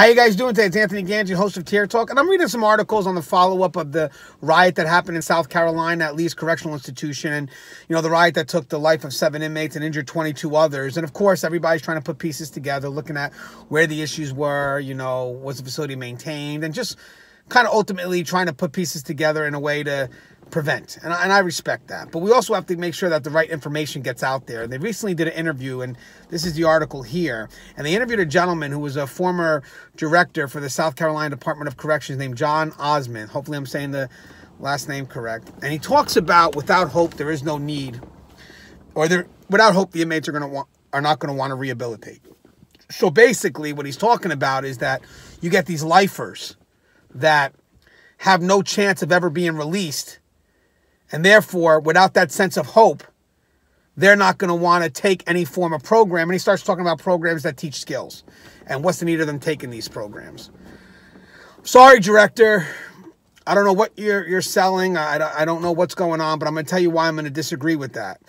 How you guys doing today? It's Anthony Ganji, host of Tier Talk, and I'm reading some articles on the follow-up of the riot that happened in South Carolina at Lee's Correctional Institution, and the riot that took the life of 7 inmates and injured 22 others. And of course, everybody's trying to put pieces together, looking at where the issues were, was the facility maintained, and just kind of ultimately trying to put pieces together in a way to prevent. And I respect that. But we also have to make sure that the right information gets out there. They recently did an interview, and this is the article here. And they interviewed a gentleman who was a former director for the South Carolina Department of Corrections named John Ozmint. Hopefully I'm saying the last name correct. And he talks about without hope, there is no need. Or without hope, the inmates are not going to want to rehabilitate. So basically what he's talking about is that you get these lifers that have no chance of ever being released. And therefore, without that sense of hope, they're not going to want to take any form of program. And he starts talking about programs that teach skills. And what's the need of them taking these programs? Sorry, director. I don't know what you're selling. I don't know what's going on, but I'm going to tell you why I'm going to disagree with that.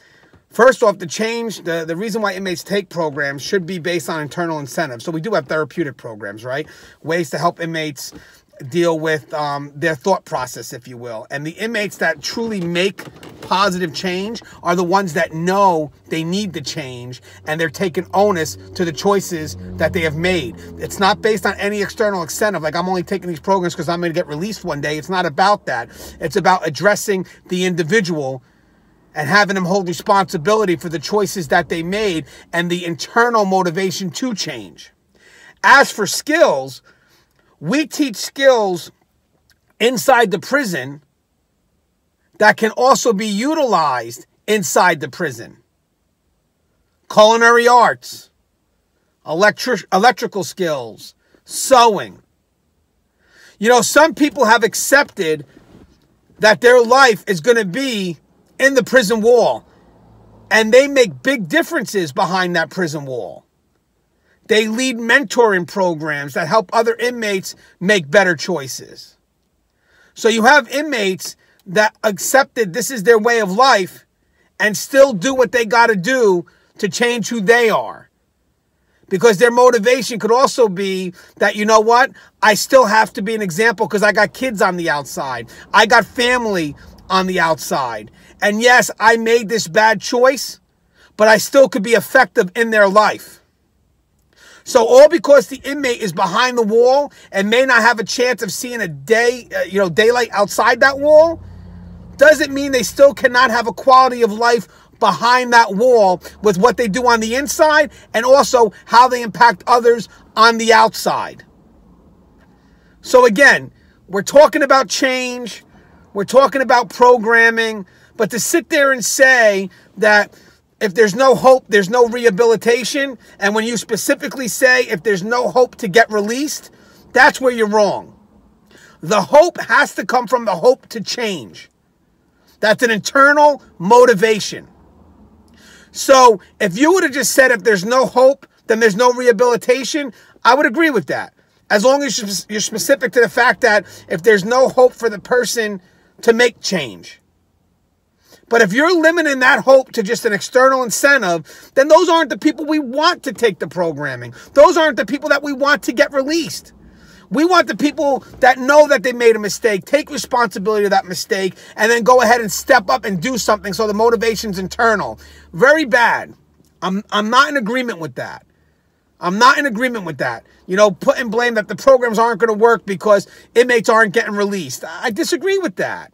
First off, the reason why inmates take programs should be based on internal incentives. So we do have therapeutic programs, right? Ways to help inmates deal with their thought process, if you will. And the inmates that truly make positive change are the ones that know they need the change and they're taking onus to the choices that they have made. It's not based on any external incentive, like I'm only taking these programs because I'm going to get released one day. It's not about that. It's about addressing the individual and having them hold responsibility for the choices that they made and the internal motivation to change. As for skills, we teach skills inside the prison that can also be utilized inside the prison. Culinary arts, electrical skills, sewing. Some people have accepted that their life is going to be in the prison wall, and they make big differences behind that prison wall. They lead mentoring programs that help other inmates make better choices. So you have inmates that accepted this is their way of life and still do what they got to do to change who they are. Because their motivation could also be that, I still have to be an example because I got kids on the outside. I got family on the outside. And yes, I made this bad choice, but I still could be effective in their life. So all because the inmate is behind the wall and may not have a chance of seeing a daylight outside that wall, doesn't mean they still cannot have a quality of life behind that wall with what they do on the inside and also how they impact others on the outside. So again, we're talking about change, we're talking about programming, but to sit there and say that if there's no hope, there's no rehabilitation. And when you specifically say if there's no hope to get released, that's where you're wrong. The hope has to come from the hope to change. That's an internal motivation. So if you would have just said if there's no hope, then there's no rehabilitation, I would agree with that. As long as you're specific to the fact that if there's no hope for the person to make change. But if you're limiting that hope to just an external incentive, then those aren't the people we want to take the programming. Those aren't the people that we want to get released. We want the people that know that they made a mistake, take responsibility of that mistake, and then go ahead and step up and do something so the motivation's internal. Very bad. I'm not in agreement with that. I'm not in agreement with that. Putting blame that the programs aren't going to work because inmates aren't getting released. I disagree with that.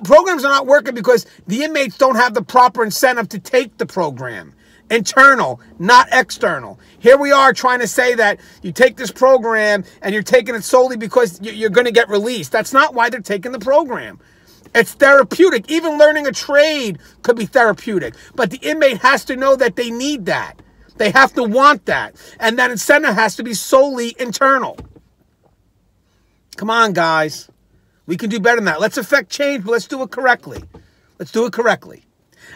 Programs are not working because the inmates don't have the proper incentive to take the program. Internal, not external. Here we are trying to say that you take this program and you're taking it solely because you're going to get released. That's not why they're taking the program. It's therapeutic. Even learning a trade could be therapeutic. But the inmate has to know that they need that. They have to want that. And that incentive has to be solely internal. Come on, guys. We can do better than that. Let's affect change, but let's do it correctly. Let's do it correctly.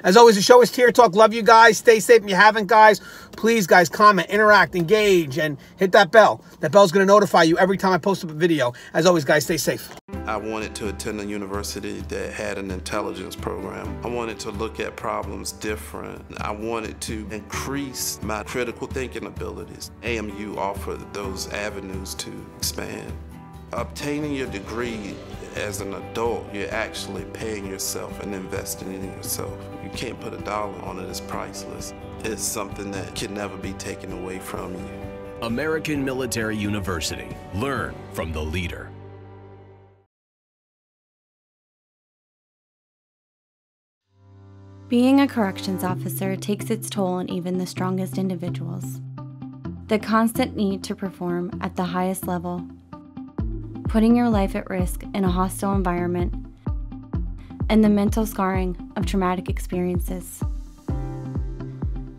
As always, the show is Tier Talk. Love you guys. Stay safe if you haven't, guys. Please, guys, comment, interact, engage, and hit that bell. That bell's going to notify you every time I post up a video. As always, guys, stay safe. I wanted to attend a university that had an intelligence program. I wanted to look at problems different. I wanted to increase my critical thinking abilities. AMU offered those avenues to expand. Obtaining your degree as an adult, you're actually paying yourself and investing in yourself. You can't put a dollar on it, it's priceless. It's something that can never be taken away from you. American Military University. Learn from the leader. Being a corrections officer takes its toll on even the strongest individuals. The constant need to perform at the highest level, putting your life at risk in a hostile environment, and the mental scarring of traumatic experiences.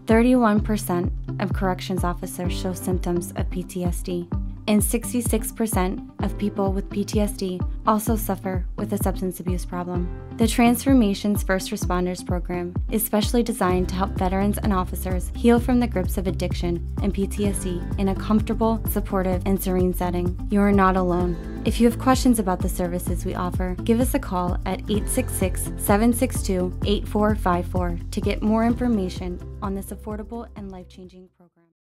31% of corrections officers show symptoms of PTSD, and 66% of people with PTSD also suffer with a substance abuse problem. The Transformations First Responders program is specially designed to help veterans and officers heal from the grips of addiction and PTSD in a comfortable, supportive, and serene setting. You are not alone. If you have questions about the services we offer, give us a call at 866-762-8454 to get more information on this affordable and life-changing program.